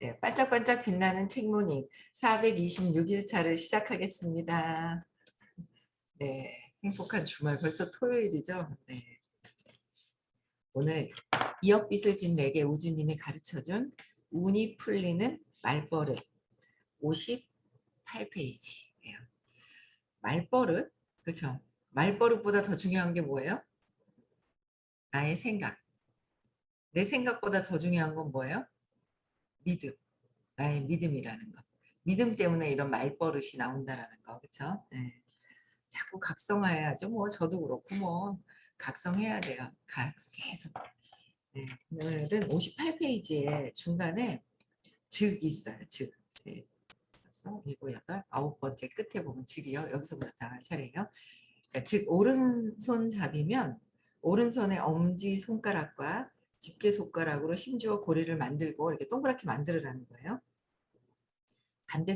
네, 반짝반짝 빛나는 책모닝 426일 차를 시작하겠습니다. 네, 행복한 주말 벌써 토요일이죠. 네, 오늘 이억빛을 진 내게 우주님이 가르쳐준 운이 풀리는 말버릇 58페이지예요. 말버릇, 그렇죠? 말버릇보다 더 중요한 게 뭐예요? 나의 생각. 내 생각보다 더 중요한 건 뭐예요? 믿음. 나의 믿음이라는 거. 믿음 때문에 이런 말버릇이 나온다라는 거, 그렇죠? 네. 자꾸 각성해야죠. 뭐 저도 그렇고 뭐 각성해야 돼요. 계속. 네. 오늘은 58페이지에 중간에 즉 있어요. 즉. 셋, 다섯, 일곱, 여덟, 아홉 번째 끝에 보면 즉이요. 여기서부터 다 할 차례예요. 그러니까 즉 오른손 잡이면 오른손의 엄지 손가락과 집게 손가락으로 힘주어 고리를 만들고 이렇게 동그랗게 만들으라는 거예요. 반대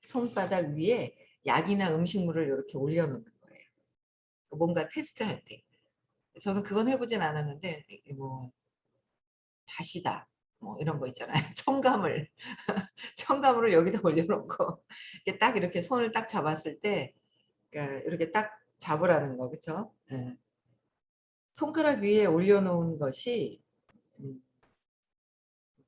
손바닥 위에 약이나 음식물을 이렇게 올려놓는 거예요. 뭔가 테스트할 때. 저는 그건 해보진 않았는데 뭐 다시다 뭐 이런 거 있잖아요. 첨가물을 여기다 올려놓고 이렇게 딱 이렇게 손을 딱 잡았을 때 그러니까 이렇게 딱 잡으라는 거 그렇죠? 네. 손가락 위에 올려놓은 것이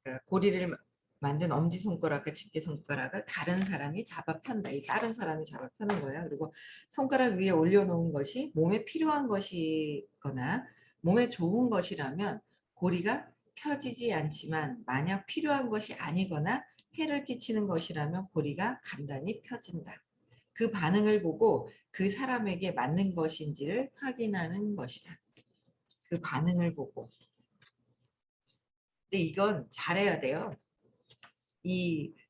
그러니까 고리를 만든 엄지손가락과 집게손가락을 다른 사람이 잡아 편다. 이 다른 사람이 잡아 펴는 거예요. 그리고 손가락 위에 올려놓은 것이 몸에 필요한 것이거나 몸에 좋은 것이라면 고리가 펴지지 않지만 만약 필요한 것이 아니거나 해를 끼치는 것이라면 고리가 간단히 펴진다. 그 반응을 보고 그 사람에게 맞는 것인지를 확인하는 것이다. 그 반응을 보고. 근데 이건 잘해야 돼요.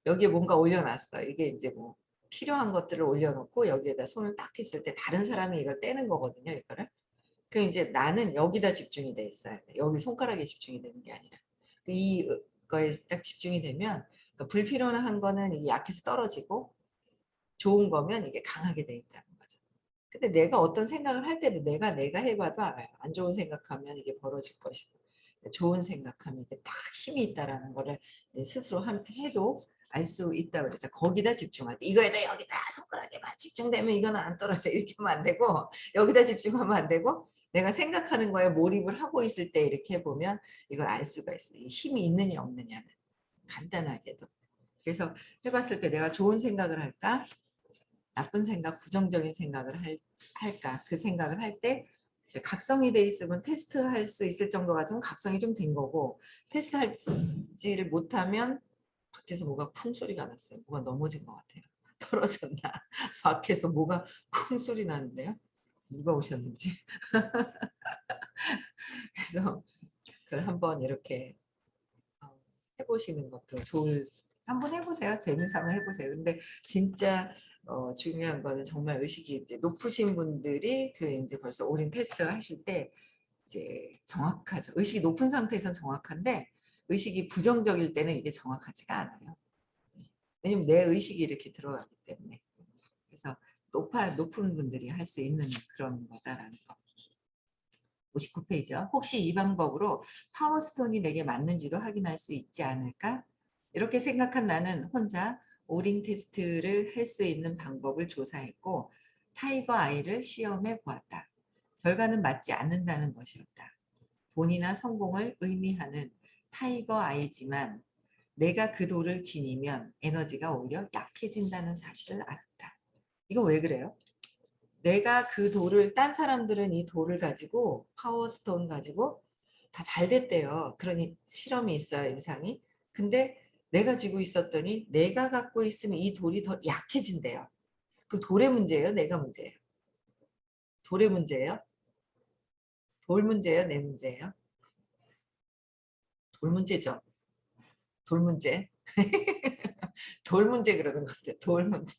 여기에 뭔가 올려놨어. 이게 이제 뭐 필요한 것들을 올려놓고 여기에다 손을 딱 했을 때 다른 사람이 이걸 떼는 거거든요. 이거를. 그럼 이제 나는 여기다 집중이 돼 있어야 돼. 여기 손가락에 집중이 되는 게 아니라. 이거에 딱 집중이 되면 그러니까 불필요한 거는 약해서 떨어지고 좋은 거면 이게 강하게 돼 있다는 거죠. 근데 내가 어떤 생각을 할 때도 내가 해봐도 알아요. 안 좋은 생각하면 이게 벌어질 것이고 좋은 생각하면 이게 딱 힘이 있다라는 거를 스스로 해도 알 수 있다 그래서 거기다 집중할 때 이거에다 여기다 손가락에만 집중되면 이거는 안 떨어져 이렇게 하면 안 되고 여기다 집중하면 안 되고 내가 생각하는 거에 몰입을 하고 있을 때 이렇게 해보면 이걸 알 수가 있어요. 힘이 있느냐 없느냐는 간단하게도. 그래서 해봤을 때 내가 좋은 생각을 할까 나쁜 생각, 부정적인 생각을 할까 그 생각을 할 때 이제 각성이 돼 있으면 테스트할 수 있을 정도 같으면 각성이 좀 된 거고 테스트하지를 못하면 밖에서 뭐가 쿵 소리가 났어요. 뭐가 넘어진 것 같아요. 떨어졌나? 밖에서 뭐가 쿵 소리 나는데요. 누가 오셨는지. 그래서 그걸 한번 이렇게 어, 해보시는 것도 한번 해보세요. 재미삼아 해보세요. 근데 진짜 중요한 거는 정말 의식이 이제 높으신 분들이 그 이제 벌써 올인 테스트 하실 때 이제 정확하죠. 의식이 높은 상태에서는 정확한데 의식이 부정적일 때는 이게 정확하지가 않아요. 왜냐면 내 의식이 이렇게 들어가기 때문에. 그래서 높은 분들이 할 수 있는 그런 거다라는 거. 59페이지요. 혹시 이 방법으로 파워스톤이 내게 맞는지도 확인할 수 있지 않을까? 이렇게 생각한 나는 혼자 오링 테스트를 할 수 있는 방법을 조사했고 타이거 아이를 시험해 보았다. 결과는 맞지 않는다는 것이었다. 돈이나 성공을 의미하는 타이거 아이지만 내가 그 돌을 지니면 에너지가 오히려 약해진다는 사실을 알았다. 이거 왜 그래요? 내가 그 돌을 딴 사람들은 이 돌을 가지고 파워스톤 가지고 다 잘 됐대요. 그러니 실험이 있어요. 임상이. 근데 내가 쥐고 있었더니 내가 갖고 있으면 이 돌이 더 약해진대요. 그 돌의 문제예요? 내가 문제예요? 돌의 문제예요? 돌 문제예요? 내 문제예요? 돌 문제죠. 돌 문제. 돌 문제 그러는 것 같아요. 돌 문제.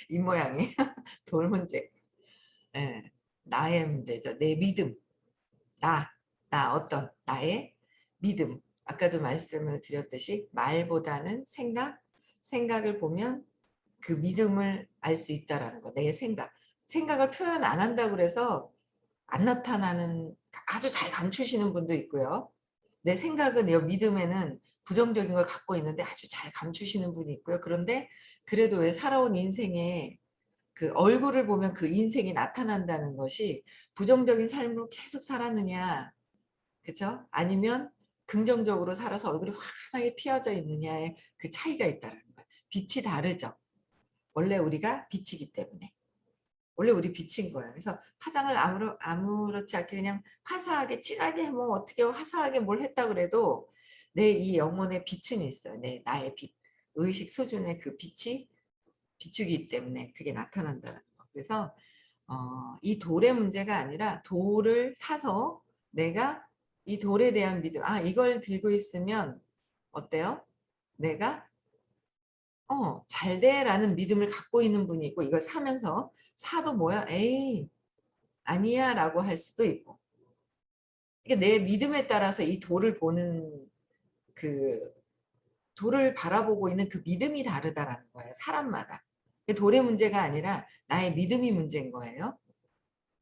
이 모양이. 돌 문제. 예, 나의 문제죠. 내 믿음. 나, 어떤 나의 믿음. 아까도 말씀을 드렸듯이 말보다는 생각을 보면 그 믿음을 알 수 있다라는 거. 내 생각을 표현 안 한다고 그래서 안 나타나는 아주 잘 감추시는 분도 있고요. 내 생각은 이 믿음에는 부정적인 걸 갖고 있는데 아주 잘 감추시는 분이 있고요. 그런데 그래도 왜 살아온 인생에 그 얼굴을 보면 그 인생이 나타난다는 것이 부정적인 삶으로 계속 살았느냐, 그죠? 아니면 긍정적으로 살아서 얼굴이 환하게 피어져 있느냐의 그 차이가 있다는 거예요. 빛이 다르죠. 원래 우리가 빛이기 때문에. 원래 우리 빛인 거예요. 그래서 화장을 아무렇지 않게 그냥 화사하게 진하게 뭐 어떻게 화사하게 뭘 했다 그래도 내 이 영혼의 빛은 있어요. 나의 빛. 의식 수준의 그 빛이 비추기 때문에 그게 나타난다는 거. 그래서 이 돌의 문제가 아니라 돌을 사서 내가 이 돌에 대한 믿음, 이걸 들고 있으면 어때요? 내가 잘 돼라는 믿음을 갖고 있는 분이 있고 이걸 사면서 사도 뭐야? 에이 아니야 라고 할 수도 있고 이게 내 믿음에 따라서 이 돌을 보는 그 돌을 바라보고 있는 그 믿음이 다르다라는 거예요. 사람마다. 돌의 문제가 아니라 나의 믿음이 문제인 거예요.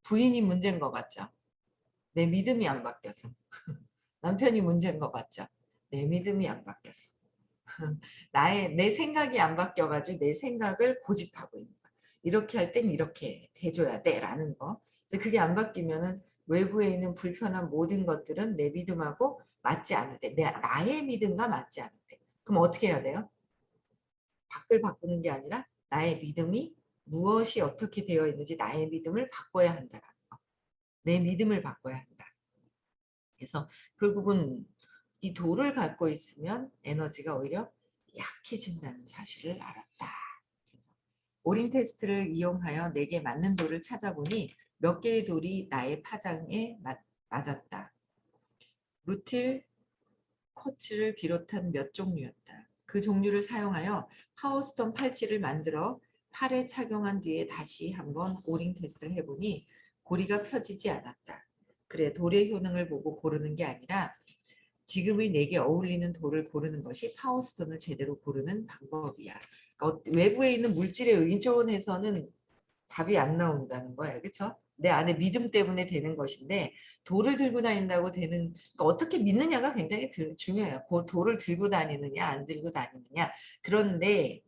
부인이 문제인 것 같죠? 내 믿음이 안 바뀌어서. 남편이 문제인 것 같죠? 내 믿음이 안 바뀌어서. 내 생각이 안 바뀌어가지고 내 생각을 고집하고 있는 거야. 이렇게 할 땐 이렇게 해줘야 돼 라는 거. 그게 안 바뀌면은 외부에 있는 불편한 모든 것들은 내 믿음하고 맞지 않을 때, 나의 믿음과 맞지 않을 때. 그럼 어떻게 해야 돼요? 밖을 바꾸는 게 아니라 나의 믿음이 무엇이 어떻게 되어 있는지 나의 믿음을 바꿔야 한다라는 거. 내 믿음을 바꿔야 한다. 그래서 결국은 이 돌을 갖고 있으면 에너지가 오히려 약해진다는 사실을 알았다. 오링 테스트를 이용하여 내게 맞는 돌을 찾아보니 몇 개의 돌이 나의 파장에 맞았다. 루틸, 쿼츠를 비롯한 몇 종류였다. 그 종류를 사용하여 파워스톤 팔찌를 만들어 팔에 착용한 뒤에 다시 한번 오링 테스트를 해보니 고리가 펴지지 않았다. 그래, 돌의 효능을 보고 고르는 게 아니라 지금의 내게 어울리는 돌을 고르는 것이 파워스톤을 제대로 고르는 방법이야. 그러니까 외부에 있는 물질에 의존해서는 답이 안 나온다는 거예요. 그렇죠? 내 안에 믿음 때문에 되는 것인데 돌을 들고 다닌다고 되는 그러니까 어떻게 믿느냐가 굉장히 중요해요. 그 돌을 들고 다니느냐 안 들고 다니느냐. 그런데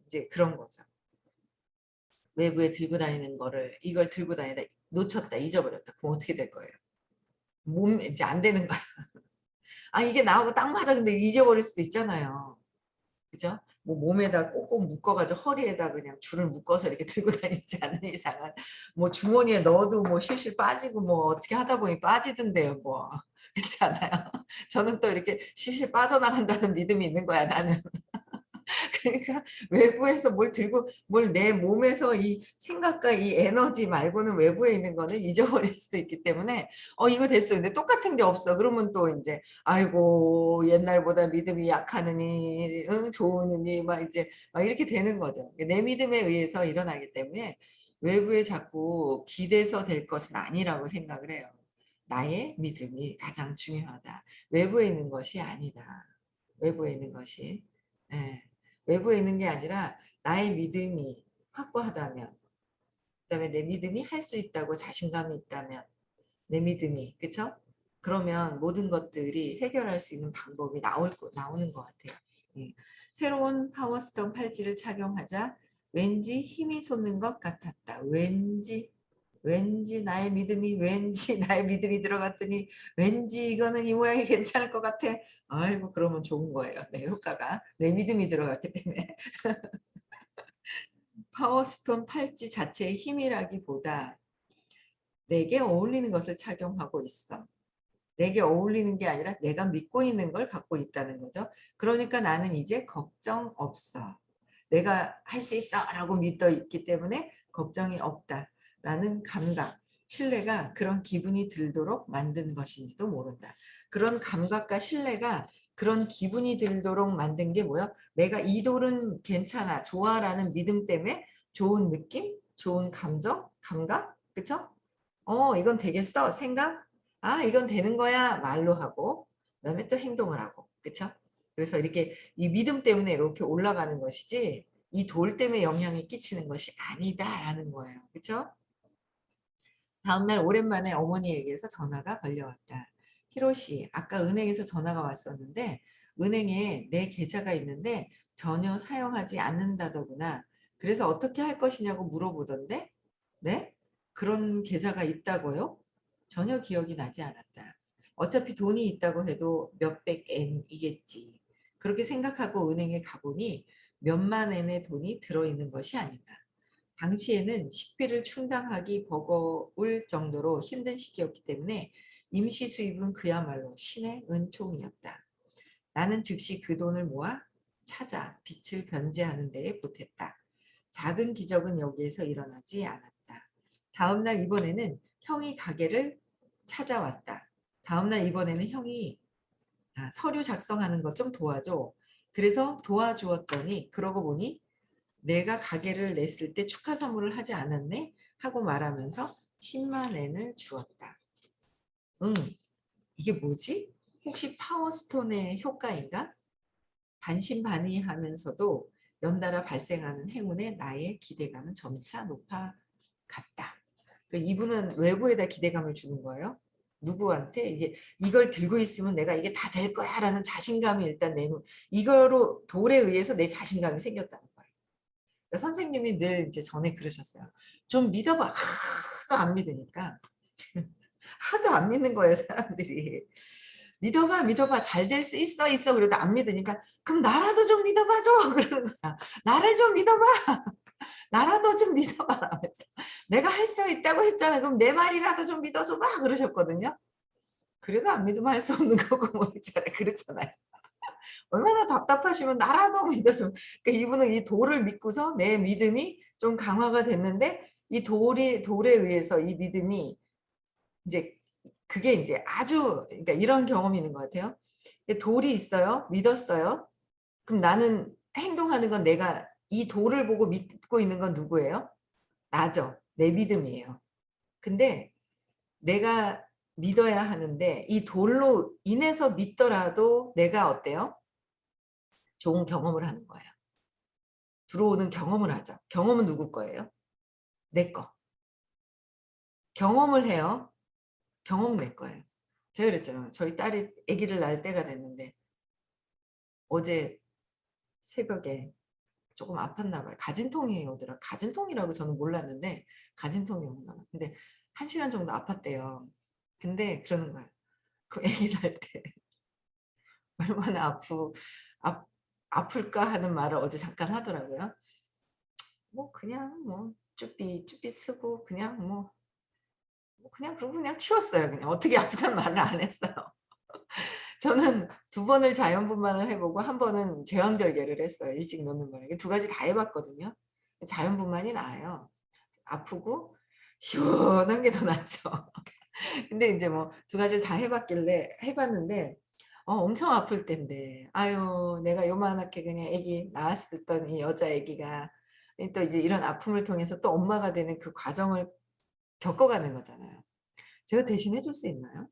이제 그런 거죠. 외부에 들고 다니는 거를 이걸 들고 다니다 놓쳤다 잊어버렸다. 그럼 어떻게 될 거예요? 몸 이제 안 되는 거야. 이게 나하고 딱 맞아. 근데 잊어버릴 수도 있잖아요. 그죠? 뭐 몸에다 꼭꼭 묶어가지고 허리에다 그냥 줄을 묶어서 이렇게 들고 다니지 않는 이상은 뭐 주머니에 넣어도 뭐 실실 빠지고 뭐 어떻게 하다 보니 빠지던데요 뭐. 그렇지 않아요? 저는 또 이렇게 실실 빠져나간다는 믿음이 있는 거야 나는. 그러니까 외부에서 뭘 들고 뭘 내 몸에서 이 생각과 이 에너지 말고는 외부에 있는 거는 잊어버릴 수도 있기 때문에 이거 됐어. 근데 똑같은 게 없어. 그러면 또 이제 아이고 옛날보다 믿음이 약하느니 응, 좋으느니 막 이제 막 이렇게 되는 거죠. 내 믿음에 의해서 일어나기 때문에 외부에 자꾸 기대서 될 것은 아니라고 생각을 해요. 나의 믿음이 가장 중요하다. 외부에 있는 것이 아니다. 외부에 있는 것이. 예. 외부에 있는 게 아니라 나의 믿음이 확고하다면 그다음에 내 믿음이 할 수 있다고 자신감이 있다면 내 믿음이 그쵸? 그러면 모든 것들이 해결할 수 있는 방법이 나오는 것 같아요. 예. 새로운 파워스톤 팔찌를 착용하자 왠지 힘이 솟는 것 같았다. 왠지 나의 믿음이 왠지 나의 믿음이 들어갔더니 왠지 이거는 이 모양이 괜찮을 것 같아. 아이고 그러면 좋은 거예요. 내 효과가 내 믿음이 들어갔기 때문에 파워스톤 팔찌 자체의 힘이라기보다 내게 어울리는 것을 착용하고 있어. 내게 어울리는 게 아니라 내가 믿고 있는 걸 갖고 있다는 거죠. 그러니까 나는 이제 걱정 없어. 내가 할 수 있어 라고 믿어 있기 때문에 걱정이 없다라는 감각, 신뢰가 그런 기분이 들도록 만든 것인지도 모른다. 그런 감각과 신뢰가 그런 기분이 들도록 만든 게 뭐야? 내가 이 돌은 괜찮아, 좋아라는 믿음 때문에 좋은 느낌, 좋은 감정, 감각, 그쵸? 이건 되겠어, 생각? 이건 되는 거야, 말로 하고, 그다음에 또 행동을 하고, 그쵸? 그래서 이렇게 이 믿음 때문에 이렇게 올라가는 것이지, 이 돌 때문에 영향이 끼치는 것이 아니다라는 거예요. 그쵸? 다음날 오랜만에 어머니에게서 전화가 걸려왔다. 히로시, 아까 은행에서 전화가 왔었는데 은행에 내 계좌가 있는데 전혀 사용하지 않는다더구나. 그래서 어떻게 할 것이냐고 물어보던데, 네? 그런 계좌가 있다고요? 전혀 기억이 나지 않았다. 어차피 돈이 있다고 해도 몇백 엔이겠지. 그렇게 생각하고 은행에 가보니 몇만 엔의 돈이 들어있는 것이 아닌가. 당시에는 식비를 충당하기 버거울 정도로 힘든 시기였기 때문에 임시 수입은 그야말로 신의 은총이었다. 나는 즉시 그 돈을 모아 찾아 빚을 변제하는 데에 보탰다. 작은 기적은 여기에서 일어나지 않았다. 다음날 이번에는 형이 가게를 찾아왔다. 다음날 이번에는 형이 서류 작성하는 것 좀 도와줘. 그래서 도와주었더니 그러고 보니 내가 가게를 냈을 때 축하 선물을 하지 않았네? 하고 말하면서 10만 엔을 주었다. 응, 이게 뭐지? 혹시 파워스톤의 효과인가? 반신반의하면서도 연달아 발생하는 행운에 나의 기대감은 점차 높아갔다. 그러니까 이분은 외부에다 기대감을 주는 거예요. 누구한테 이걸 들고 있으면 내가 이게 다 될 거야라는 자신감이 일단 이거로 돌에 의해서 내 자신감이 생겼다는 거예요. 그러니까 선생님이 늘 이제 전에 그러셨어요. 좀 믿어봐. 하도 안 믿으니까 하도 안 믿는 거예요, 사람들이. 믿어봐, 믿어봐. 잘 될 수 있어, 있어. 그래도 안 믿으니까, 그럼 나라도 좀 믿어봐줘. 그러는 거야. 나를 좀 믿어봐. 나라도 좀 믿어봐. 라면서. 내가 할 수 있다고 했잖아. 그럼 내 말이라도 좀 믿어줘봐. 그러셨거든요. 그래도 안 믿으면 할 수 없는 거고, 뭐, 있잖아요. 그렇잖아요. 얼마나 답답하시면 나라도 믿어줘. 그러니까 이분은 이 돌을 믿고서 내 믿음이 좀 강화가 됐는데, 이 돌에 의해서 이 믿음이 이제 그게 이제 아주 그러니까 이런 경험이 있는 것 같아요. 돌이 있어요. 믿었어요. 그럼 나는 행동하는 건 내가 이 돌을 보고 믿고 있는 건 누구예요? 나죠. 내 믿음이에요. 근데 내가 믿어야 하는데 이 돌로 인해서 믿더라도 내가 어때요? 좋은 경험을 하는 거예요. 들어오는 경험을 하죠. 경험은 누구 거예요? 내 거. 경험을 해요. 경험은 내 거예요. 제가 그랬잖아요. 저희 딸이 아기를 낳을 때가 됐는데 어제 새벽에 조금 아팠나 봐요. 가진통이 오더라. 가진통이라고 저는 몰랐는데 가진통이 오나 봐. 근데 1시간 정도 아팠대요. 근데 그러는 거예요. 그 아기 낳을 때 얼마나 아플까 하는 말을 어제 잠깐 하더라고요. 뭐 그냥 뭐 쭈삐 쓰고 그냥 그냥 그러고 그냥 치웠어요. 그냥 어떻게 아프다는 말을 안 했어요. 저는 2번을 자연분만을 해보고 1번은 제왕절개를 했어요. 일찍 놓는 거예요. 2가지 다 해봤거든요. 자연분만이 나아요. 아프고 시원한 게 더 낫죠. 근데 이제 뭐 2가지를 다 해봤길래 해봤는데 엄청 아플 텐데 아유 내가 요만하게 그냥 아기 낳았었던 이 여자 아기가 또 이제 이런 아픔을 통해서 또 엄마가 되는 그 과정을 겪어가는 거잖아요. 제가 대신 해줄 수 있나요?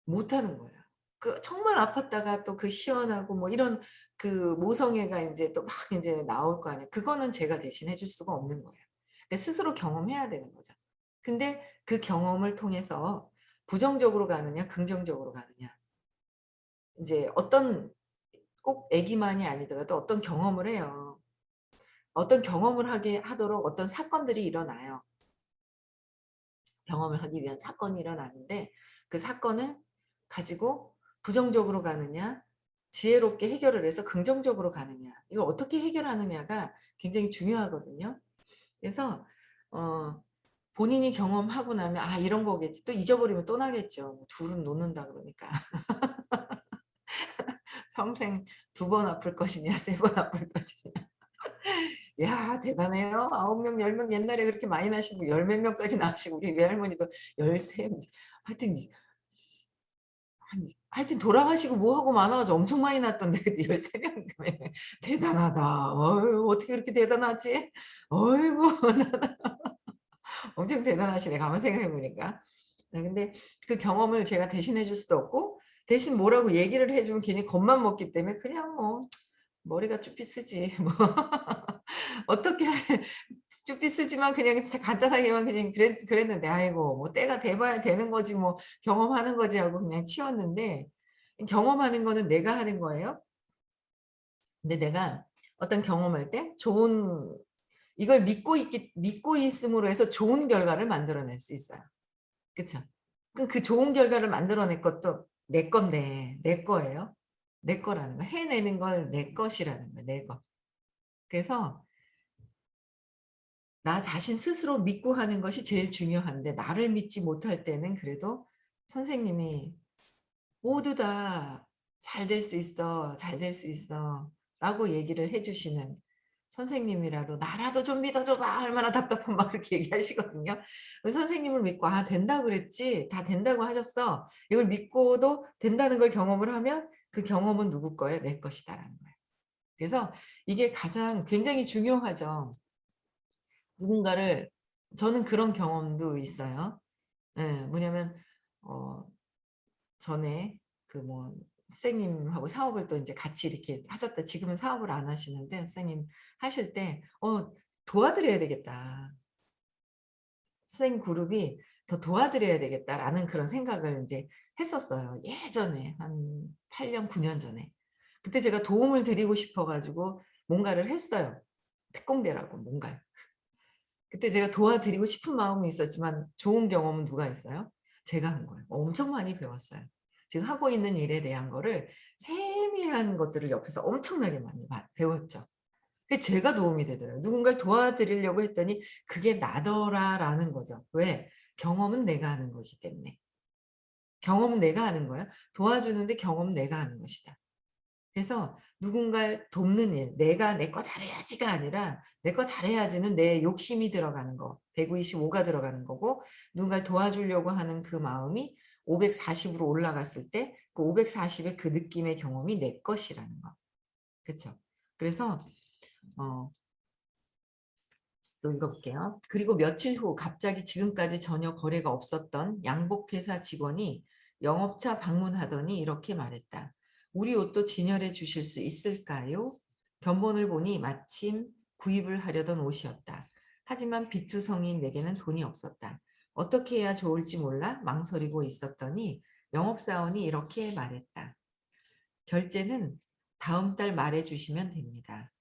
못하는 거예요. 그 정말 아팠다가 또 그 시원하고 뭐 이런 그 모성애가 인제 또 막 인제 나올 거 아니에요. 그거는 제가 대신 해줄 수가 없는 거예요. 그러니까 스스로 경험해야 되는 거죠. 근데 그 경험을 통해서 부정적으로 가느냐 긍정적으로 가느냐. 인제 어떤 꼭 아기만이 아니더라도 어떤 경험을 해요. 어떤 경험을 하게 하도록 어떤 사건들이 일어나요. 경험을 하기 위한 사건이 일어나는데 그 사건을 가지고 부정적으로 가느냐 지혜롭게 해결을 해서 긍정적으로 가느냐 이걸 어떻게 해결하느냐가 굉장히 중요하거든요. 그래서 본인이 경험하고 나면 아 이런 거겠지 또 잊어버리면 또 나겠죠. 둘은 놓는다 그러니까 평생 2번 아플 것이냐 3번 아플 것이냐. 야 대단해요. 9명 10명 옛날에 그렇게 많이 나시고 열 몇 명까지 나시고 우리 외할머니도 13 하여튼 하여튼 돌아가시고 뭐하고 많아가지고 엄청 많이 났던데 13명 대단하다. 어휴, 어떻게 그렇게 대단하지? 어이구 엄청 대단하시네 가만 생각해 보니까. 근데 그 경험을 제가 대신해 줄 수도 없고 대신 뭐라고 얘기를 해주면 괜히 겁만 먹기 때문에 그냥 뭐 머리가 쭈삐 쓰지 뭐 어떻게 쭈삐쓰지만 그냥 진짜 간단하게만 그냥 그랬는데 아이고 뭐 때가 돼 봐야 되는 거지 뭐 경험하는 거지 하고 그냥 치웠는데 경험하는 거는 내가 하는 거예요. 근데 내가 어떤 경험할 때 좋은 이걸 믿고 있음으로 해서 좋은 결과를 만들어낼 수 있어요. 그쵸? 그럼 그 좋은 결과를 만들어낸 것도 내 건데 내 거예요. 내 거라는 거. 해내는 걸 내 것이라는 거예요. 내 것. 그래서 나 자신 스스로 믿고 하는 것이 제일 중요한데 나를 믿지 못할 때는 그래도 선생님이 모두 다 "잘 될 수 있어. 잘 될 수 있어." 라고 얘기를 해 주시는 선생님이라도 "나라도 좀 믿어 줘 봐." 얼마나 답답하면 막 그렇게 얘기하시거든요. 그래서 선생님을 믿고 '아 된다고 그랬지. 다 된다고 하셨어.' 이걸 믿고도 된다는 걸 경험을 하면 그 경험은 누구 거예요? 내 것이다라는 거예요. 그래서 이게 가장 굉장히 중요하죠. 누군가를 저는 그런 경험도 있어요. 예. 뭐냐면 어 전에 그 뭐 선생님하고 사업을 또 인제 같이 이렇게 하셨다 지금은 사업을 안 하시는데 선생님 하실 때 '도와드려야 되겠다. 선생님 그룹이 더 도와드려야 되겠다.'라는 그런 생각을 인제 했었어요. 예전에 한 8년 9년 전에. 그때 제가 도움을 드리고 싶어 가지고 뭔가를 했어요. 특공대라고 뭔가를. 그때 제가 도와드리고 싶은 마음은 있었지만 좋은 경험은 누가 했어요? 제가 한 거예요. 엄청 많이 배웠어요. 지금 하고 있는 일에 대한 거를 세밀한 것들을 옆에서 엄청나게 많이 배웠죠. 그게 제가 도움이 되더라고요. 누군가를 도와드리려고 했더니 '그게 나더라.'라는 거죠. 왜? 경험은 내가 하는 거기 때문에. 경험은 내가 하는 거야. 도와주는데 경험은 내가 하는 것이다. 그래서 누군가를 돕는 일, 내가 '내 거 잘해야지.'가 아니라 '내 거 잘해야지.'는 내 욕심이 들어가는 거, 125가 들어가는 거고 누군가를 도와주려고 하는 그 마음이 540 으로 올라갔을 때 그 540의 그 느낌의 경험이 내 것이라는 거. 그쵸? 그래서 어 또 읽어 볼게요. "그리고 며칠 후 갑자기 지금까지 전혀 거래가 없었던 양복회사 직원이 영업차 방문하더니 이렇게 말했다. '우리 옷도 진열해 주실 수 있을까요?' 견본을 보니 마침 구입을 하려던 옷이었다. 하지만 비투성이인 내게는 돈이 없었다. 어떻게 해야 좋을지 몰라 망설이고 있었더니 영업사원이 이렇게 말했다. "결제는 다음 달 말해 주시면 됩니다.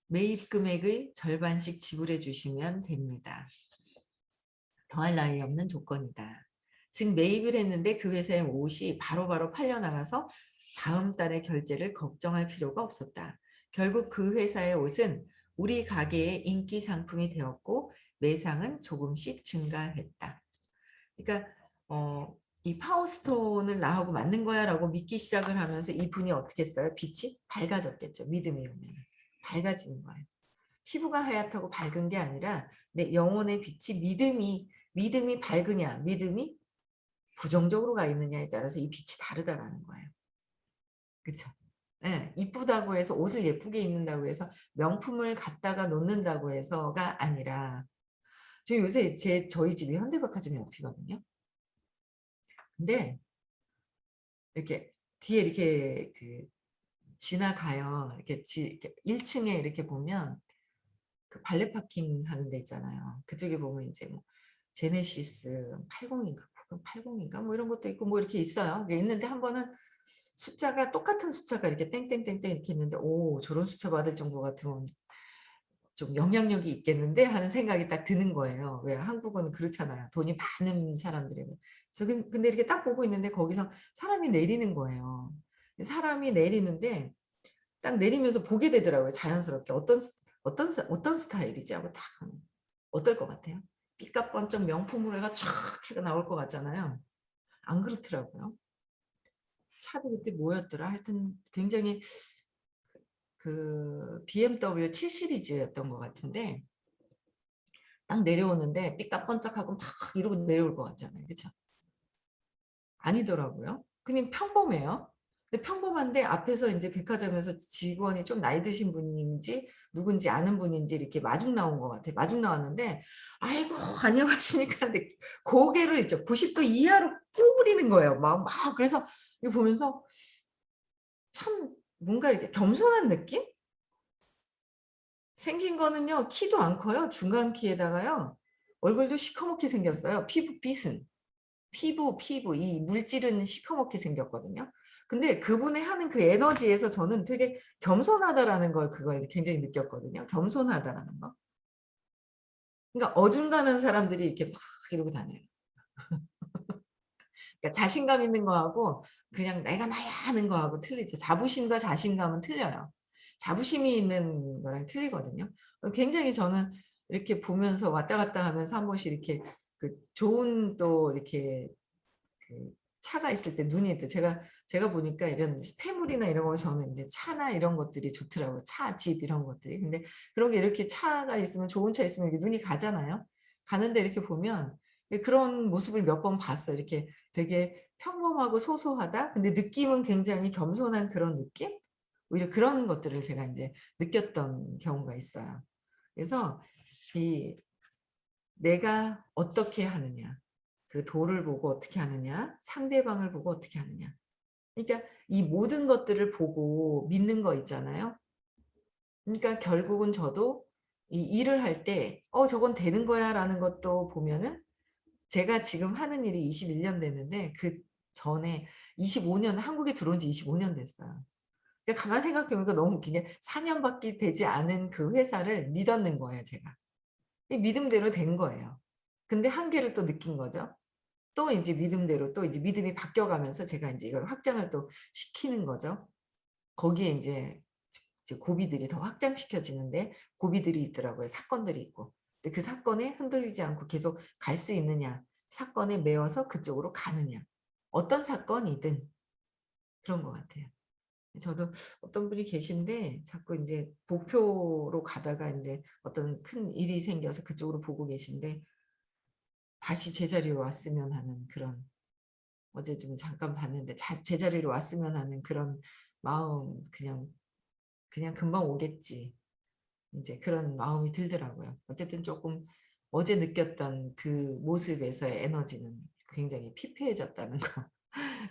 매입 금액의 절반씩 지불해 주시면 됩니다. 더할 나위 없는 조건이다." 즉 매입을 했는데 그 회사의 옷이 바로바로 팔려 나가서 다음 달에 결제를 걱정할 필요가 없었다. 결국 그 회사의 옷은 우리 가게의 인기 상품이 되었고 매상은 조금씩 증가했다. 그러니까 이 파워스톤을 나하고 맞는 거야라고 믿기 시작을 하면서 이분이 어떻게 했어요? 빛이 밝아졌겠죠. 믿음이 오면. 밝아지는 거예요. 피부가 하얗다고 밝은 게 아니라 내 영혼의 빛이 믿음이 밝으냐, 믿음이 부정적으로 가 있느냐에 따라서 이 빛이 다르다라는 거예요. 그쵸? 예. 이쁘다고 해서 옷을 예쁘게 입는다고 해서 명품을 갖다가 놓는다고 해서가 아니라 저 요새 저희 집이 현대백화점 옆이거든요. 근데 이렇게 뒤에 이렇게 지나가요. 이렇게 1 층에 이렇게 보면 그 발레 파킹 하는 데 있잖아요. 그쪽에 보면 인제 뭐 제네시스 80인가 80인가 뭐 이런 것도 있고 뭐 이렇게 있어요. 이게 있는데 한 번은 숫자가 똑같은 숫자가 이렇게 땡땡땡땡 이렇게 있는데 '오 저런 숫자 받을 정도 같으면 좀 영향력이 있겠는데?' 하는 생각이 딱 드는 거예요. 왜 한국은 그렇잖아요. 돈이 많은 사람들이. 그래서 근데 이렇게 딱 보고 있는데 거기서 사람이 내리는 거예요. 사람이 내리는데 딱 내리면서 보게 되더라고요 자연스럽게. 어떤 스타일이지 하고 딱 하면 어떨 것 같아요? 삐까뻔쩍 명품으로 해가 촥 해가 나올 것 같잖아요. 안 그렇더라고요. 차도 그때 뭐였더라? 하여튼 굉장히 그 BMW 7 시리즈였던 것 같은데 딱 내려오는데 삐까뻔쩍하고 막 이러고 내려올 것 같잖아요. 그쵸? 아니더라고요. 그냥 평범해요. 근데 평범한데 앞에서 인제 백화점에서 직원이 좀 나이 드신 분인지 누군지 아는 분인지 이렇게 마중 나온 것 같아요. 마중 나왔는데 "아이고 안녕하십니까." 근데 고개를 있죠. 90도 이하로 구부리는 거예요. 그래서 이거 보면서 참 뭔가 이렇게 겸손한 느낌? 생긴 거는요. 키도 안 커요. 중간 키에다가요. 얼굴도 시커멓게 생겼어요. 피부빛은. 피부 이 물질은 시커멓게 생겼거든요. 근데 그분의 하는 그 에너지에서 저는 되게 겸손하다라는 걸 그걸 굉장히 느꼈거든요. 겸손하다라는 거. 그러니까 어중간한 사람들이 이렇게 막 이러고 다녀요. 그러니까 자신감 있는 거하고 그냥 '내가 나야.' 하는 거하고 틀리죠. 자부심과 자신감은 틀려요. 자부심이 있는 거랑 틀리거든요. 굉장히 저는 이렇게 보면서 왔다 갔다 하면서 한 번씩 이렇게 그 좋은 또 이렇게 그 차가 있을 때 눈이 또 제가 보니까 이런 폐물이나 이런 거 저는 인제 차나 이런 것들이 좋더라고요. 차, 집 이런 것들이. 근데 그런 게 이렇게 차가 있으면 좋은 차 있으면 이렇게 눈이 가잖아요. 가는데 이렇게 보면 예 그런 모습을 몇 번 봤어요. 이렇게 되게 평범하고 소소하다. 근데 느낌은 굉장히 겸손한 그런 느낌? 오히려 그런 것들을 제가 인제 느꼈던 경우가 있어요. 그래서 이 내가 어떻게 하느냐. 그 도를 보고 어떻게 하느냐. 상대방을 보고 어떻게 하느냐. 그러니까 이 모든 것들을 보고 믿는 거 있잖아요. 그러니까 결국은 저도 이 일을 할 때 '저건 되는 거야.'라는 것도 보면은 제가 지금 하는 일이 21년 됐는데 그전에 25년 한국에 들어온 지 25년 됐어요. 근데 가만히 생각해 보니까 너무 웃긴 게 4 년밖에 되지 않은 그 회사를 믿었는 거예요 제가. 이 믿음대로 된 거예요. 근데 한계를 또 느낀 거죠. 또 인제 믿음대로 또 이제 믿음이 바뀌어 가면서 제가 인제 이걸 확장을 또 시키는 거죠. 거기에 인제 이제 고비들이 더 확장시켜지는데 고비들이 있더라고요. 사건들이 있고. 근데 그 사건에 흔들리지 않고 계속 갈 수 있느냐, 사건에 매여서 그쪽으로 가느냐. 어떤 사건이든 그런 것 같아요. 저도 어떤 분이 계신데 자꾸 인제 목표로 가다가 인제 어떤 큰 일이 생겨서 그쪽으로 보고 계신데 다시 제자리로 왔으면 하는 그런 어제 좀 잠깐 봤는데 제자리로 왔으면 하는 그런 마음 그냥 금방 오겠지. 인제 그런 마음이 들더라고요. 어쨌든 쪼끔 어제 느꼈던 그 모습에서의 에너지는 굉장히 피폐해졌다는 거.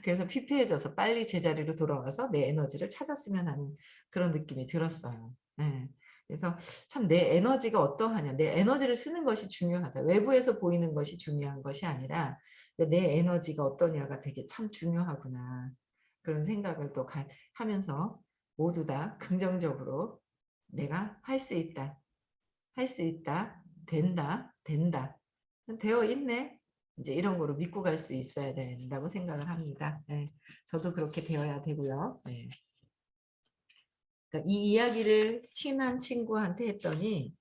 그래서 피폐해져서 빨리 제자리로 돌아와서 내 에너지를 찾았으면 하는 그런 느낌이 들었어요. 예. 그래서 참 '내 에너지가 어떠하냐. 내 에너지를 쓰는 것이 중요하다. 외부에서 보이는 것이 중요한 것이 아니라 내 에너지가 어떠냐가 되게 참 중요하구나.' 그런 생각을 또 하면서 모두 다 긍정적으로 '내가 할 수 있다. 할 수 있다. 된다. 된다. 되어 있네.' 인제 이런 거로 믿고 갈 수 있어야 된다고 생각을 합니다. 예. 저도 그렇게 되어야 되고요. 예. 그러니까 이 이야기를 친한 친구한테 했더니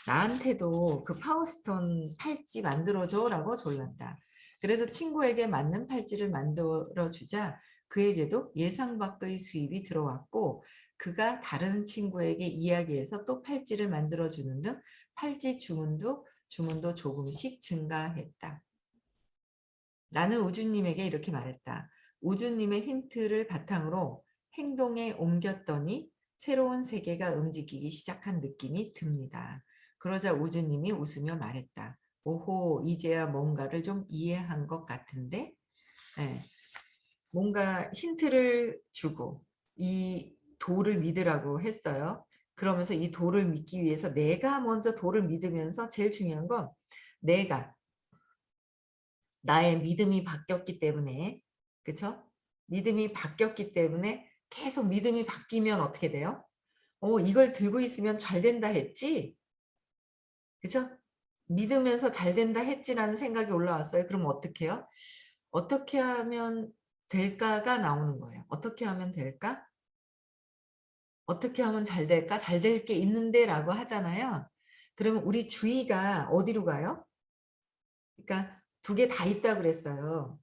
나한테도 그 "파워스톤 팔찌 만들어 줘."라고 졸랐다. 그래서 친구에게 맞는 팔찌를 만들어 주자 그에게도 예상 밖의 수입이 들어왔고 그가 다른 친구에게 이야기해서 또 팔찌를 만들어 주는 등 팔찌 주문도 조금씩 증가했다. 나는 우주님에게 이렇게 말했다. 우주님의 힌트를 바탕으로 행동에 옮겼더니 새로운 세계가 움직이기 시작한 느낌이 듭니다. 그러자 우주님이 웃으며 말했다. 오호, 이제야 뭔가를 좀 이해한 것 같은데? 예, 뭔가 힌트를 주고 이 도를 믿으라고 했어요. 그러면서 이 도를 믿기 위해서 내가 먼저 도를 믿으면서 제일 중요한 건 내가 나의 믿음이 바뀌었기 때문에 그쵸? 믿음이 바뀌었기 때문에 계속 믿음이 바뀌면 어떻게 돼요? 이걸 들고 있으면 잘 된다 했지?' 그죠? '믿으면서 잘 된다 했지.'라는 생각이 올라왔어요. 그럼 어떡해요? '어떻게 하면 될까?'가 나오는 거예요. '어떻게 하면 될까? 어떻게 하면 잘 될까? 잘 될 게 있는데.'라고 하잖아요. 그러면 우리 주의가 어디로 가요? 그러니까 두 개 다 있다 그랬어요.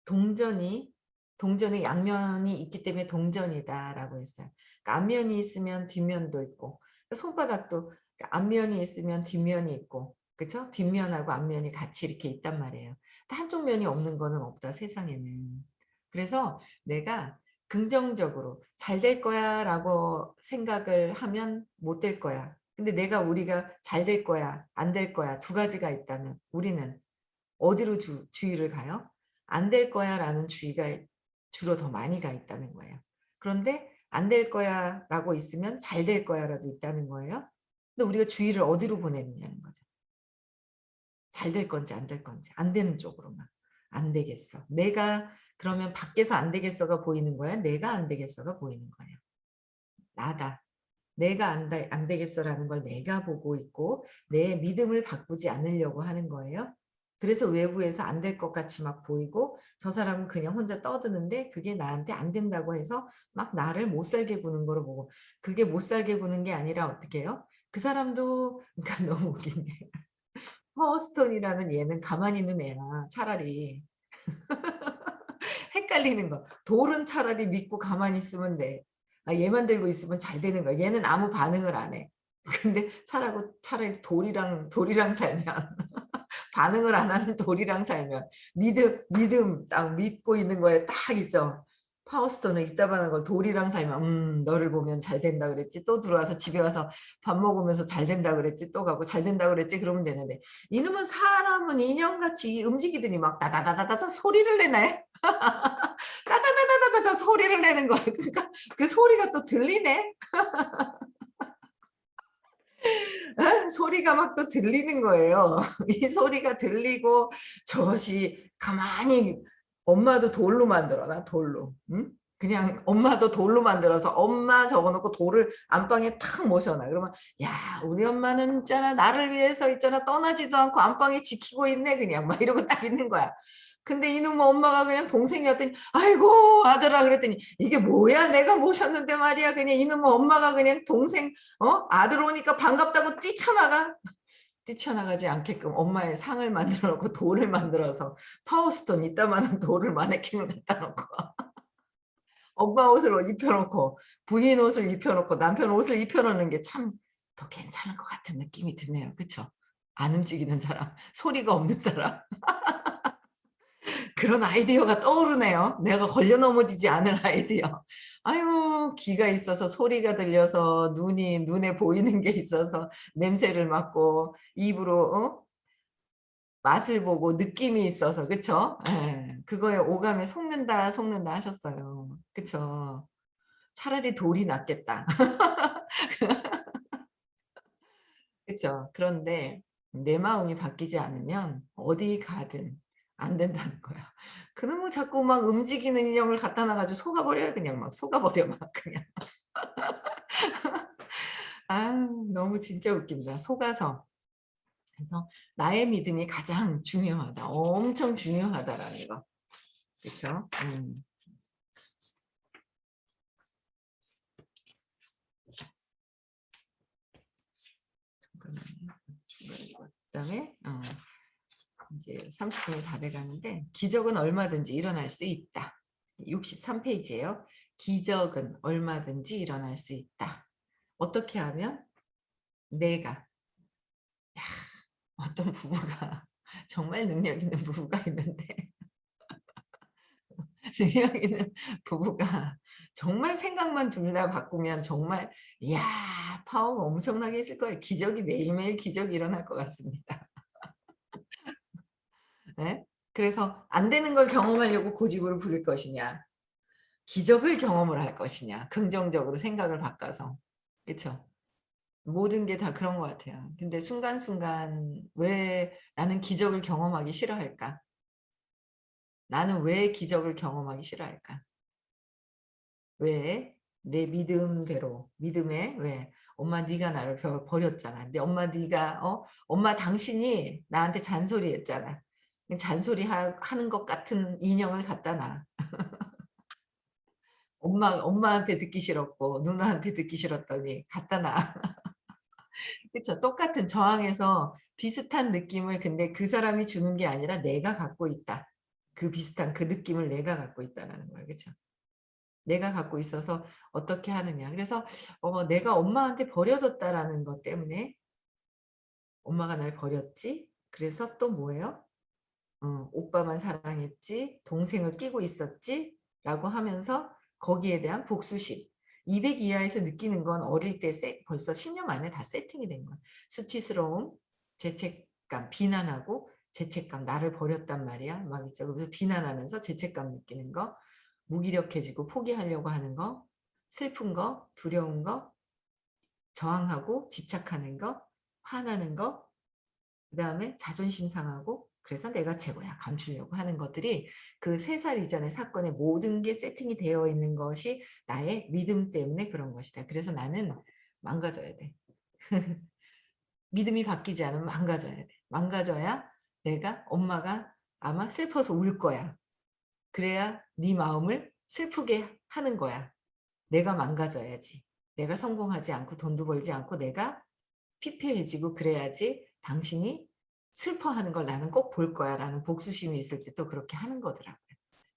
동전이 동전의 양면이 있기 때문에 동전이다라고 했어요. 그러니까 앞면이 있으면 뒷면도 있고 그러니까 손바닥도 그러니까 앞면이 있으면 뒷면이 있고 그쵸? 뒷면하고 앞면이 같이 이렇게 있단 말이에요. 한쪽 면이 없는 거는 없다 세상에는. 그래서 내가 긍정적으로 '잘 될 거야.'라고 생각을 하면 못 될 거야. 근데 우리가 '잘 될 거야. 안 될 거야.' 두 가지가 있다면 우리는 어디로 주의를 가요? '안 될 거야.'라는 주의가 주로 더 많이 가 있다는 거예요. 그런데 안 될 거야 라고 있으면 잘 될 거야 라도 있다는 거예요. 근데 우리가 주의를 어디로 보내느냐는 거죠. 잘 될 건지 안 될 건지. 안 되는 쪽으로만. 안 되겠어. 내가 그러면 밖에서 안 되겠어가 보이는 거야? 내가 안 되겠어가 보이는 거예요. 나다. 내가 안 되겠어라는 걸 내가 보고 있고 내 믿음을 바꾸지 않으려고 하는 거예요. 그래서 외부에서 안 될 것 같이 막 보이고 저 사람은 그냥 혼자 떠드는데 그게 나한테 안 된다고 해서 막 나를 못 살게 구는 거로 보고 그게 못 살게 구는 게 아니라 어떻게 해요? 그 사람도 그러니까 너무 웃긴 게 파워스톤이라는 얘는 가만히 있는 애야 차라리 헷갈리는 거. 돌은 차라리 믿고 가만히 있으면 돼. 아, 얘만 들고 있으면 잘 되는 거야. 얘는 아무 반응을 안 해. 근데 차라리 돌이랑 살면 반응을 안 하는 돌이랑 살면 믿음 딱 믿고 있는 거에 딱 있죠. 파워스톤은 이따만한 걸 돌이랑 살면 너를 보면 잘 된다 그랬지 또 들어와서 집에 와서 밥 먹으면서 잘 된다 그랬지 또 가고 잘 된다 그랬지 그러면 되는데 이놈은 사람은 인형같이 움직이더니 막 다다다다다 소리를 내네. 따다다다다다 소리를 내는 거야. 그러니까 그 소리가 또 들리네. 소리가 막 또 들리는 거예요. 이 소리가 들리고 저것이 가만히 엄마도 돌로 만들어놔 돌로. 응? 그냥 엄마도 돌로 만들어서 엄마 적어놓고 돌을 안방에 탁 모셔놔. 그러면 야 우리 엄마는 있잖아 나를 위해서 있잖아 떠나지도 않고 안방에 지키고 있네 그냥 막 이러고 딱 있는 거야. 근데 이놈 엄마가 그냥 동생이었더니 아이고 아들아 그랬더니 이게 뭐야 내가 모셨는데 말이야 그냥 이놈 엄마가 그냥 동생 아들 오니까 반갑다고 뛰쳐나가지 않게끔 엄마의 상을 만들어 놓고 돌을 만들어서 파워스톤 이따만한 돌을 마네킹을 갖다 놓고 엄마 옷을 입혀놓고 부인 옷을 입혀놓고 남편 옷을 입혀놓는 게 참 더 괜찮을 것 같은 느낌이 드네요. 그렇죠? 안 움직이는 사람, 소리가 없는 사람. 그런 아이디어가 떠오르네요. 내가 걸려 넘어지지 않을 아이디어. 아유, 귀가 있어서 소리가 들려서 눈에 보이는 게 있어서 냄새를 맡고 입으로 맛을 보고 느낌이 있어서 그쵸? 예, 그거에 오감에 속는다 하셨어요. 그쵸? 차라리 돌이 낫겠다. 그쵸? 그런데 내 마음이 바뀌지 않으면 어디 가든 안 된다는 거야. 그놈의 자꾸 막 움직이는 인형을 갖다 놔가지고 속아버려요. 그냥 막 속아버려 막 그냥. 아 너무 진짜 웃긴다. 속아서. 그래서 나의 믿음이 가장 중요하다. 엄청 중요하다라는 거. 그쵸? 잠깐만요. 그다음에 이제 30분이 다 돼가는데 기적은 얼마든지 일어날 수 있다. 63페이지예요. 기적은 얼마든지 일어날 수 있다. 어떻게 하면 내가 어떤 부부가 정말 능력 있는 부부가 있는데 능력 있는 부부가 정말 생각만 둘 다 바꾸면 정말 이야 파워가 엄청나게 있을 거예요. 기적이 매일매일 기적이 일어날 것 같습니다. 네? 그래서 안 되는 걸 경험하려고 고집을 부릴 것이냐 기적을 경험을 할 것이냐 긍정적으로 생각을 바꿔서 그렇죠? 모든 게 다 그런 것 같아요. 근데 순간순간 왜 나는 기적을 경험하기 싫어할까? 나는 왜 기적을 경험하기 싫어할까? 왜? 내 믿음대로 믿음에 왜? 엄마 네가 나를 버렸잖아. 근데 엄마 네가 엄마 당신이 나한테 잔소리했잖아. 잔소리 하는 것 같은 인형을 갖다 놔. 엄마한테 듣기 싫었고 누나한테 듣기 싫었더니 갖다 놔. 그쵸. 똑같은 저항에서 비슷한 느낌을 근데 그 사람이 주는 게 아니라 내가 갖고 있다. 그 비슷한 그 느낌을 내가 갖고 있다라는 거예요. 그쵸. 내가 갖고 있어서 어떻게 하느냐. 그래서 내가 엄마한테 버려졌다라는 것 때문에 엄마가 날 버렸지. 그래서 또 뭐예요? 오빠만 사랑했지. 동생을 끼고 있었지. 라고 하면서 거기에 대한 복수심. 200 이하에서 느끼는 건 어릴 때 벌써 10년 만에 다 세팅이 된 거야. 수치스러움, 죄책감, 비난하고 죄책감, 나를 버렸단 말이야. 막 있죠. 그래서 비난하면서 죄책감 느끼는 거, 무기력해지고 포기하려고 하는 거, 슬픈 거, 두려운 거, 저항하고 집착하는 거, 화나는 거, 그다음에 자존심 상하고 그래서 내가 최고야 감추려고 하는 것들이 그 3살 이전의 사건의 모든 게 세팅이 되어 있는 것이 나의 믿음 때문에 그런 것이다. 그래서 나는 망가져야 돼. 믿음이 바뀌지 않으면 망가져야 돼. 망가져야 내가 엄마가 아마 슬퍼서 울 거야. 그래야 네 마음을 슬프게 하는 거야. 내가 망가져야지. 내가 성공하지 않고 돈도 벌지 않고 내가 피폐해지고 그래야지 당신이 슬퍼하는 걸 나는 꼭 볼 거야 라는 복수심이 있을 때 또 그렇게 하는 거더라고요.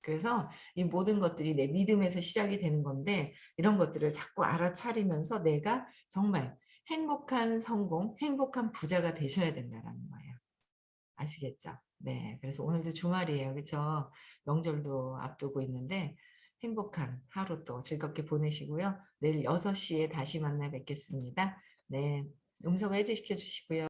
그래서 이 모든 것들이 내 믿음에서 시작이 되는 건데 이런 것들을 자꾸 알아차리면서 내가 정말 행복한 성공, 행복한 부자가 되셔야 된다는 거예요. 아시겠죠? 네. 그래서 오늘도 주말이에요. 그렇죠? 명절도 앞두고 있는데 행복한 하루 또 즐겁게 보내시고요. 내일 6시에 다시 만나 뵙겠습니다. 네. 음성 해제시켜 주시고요.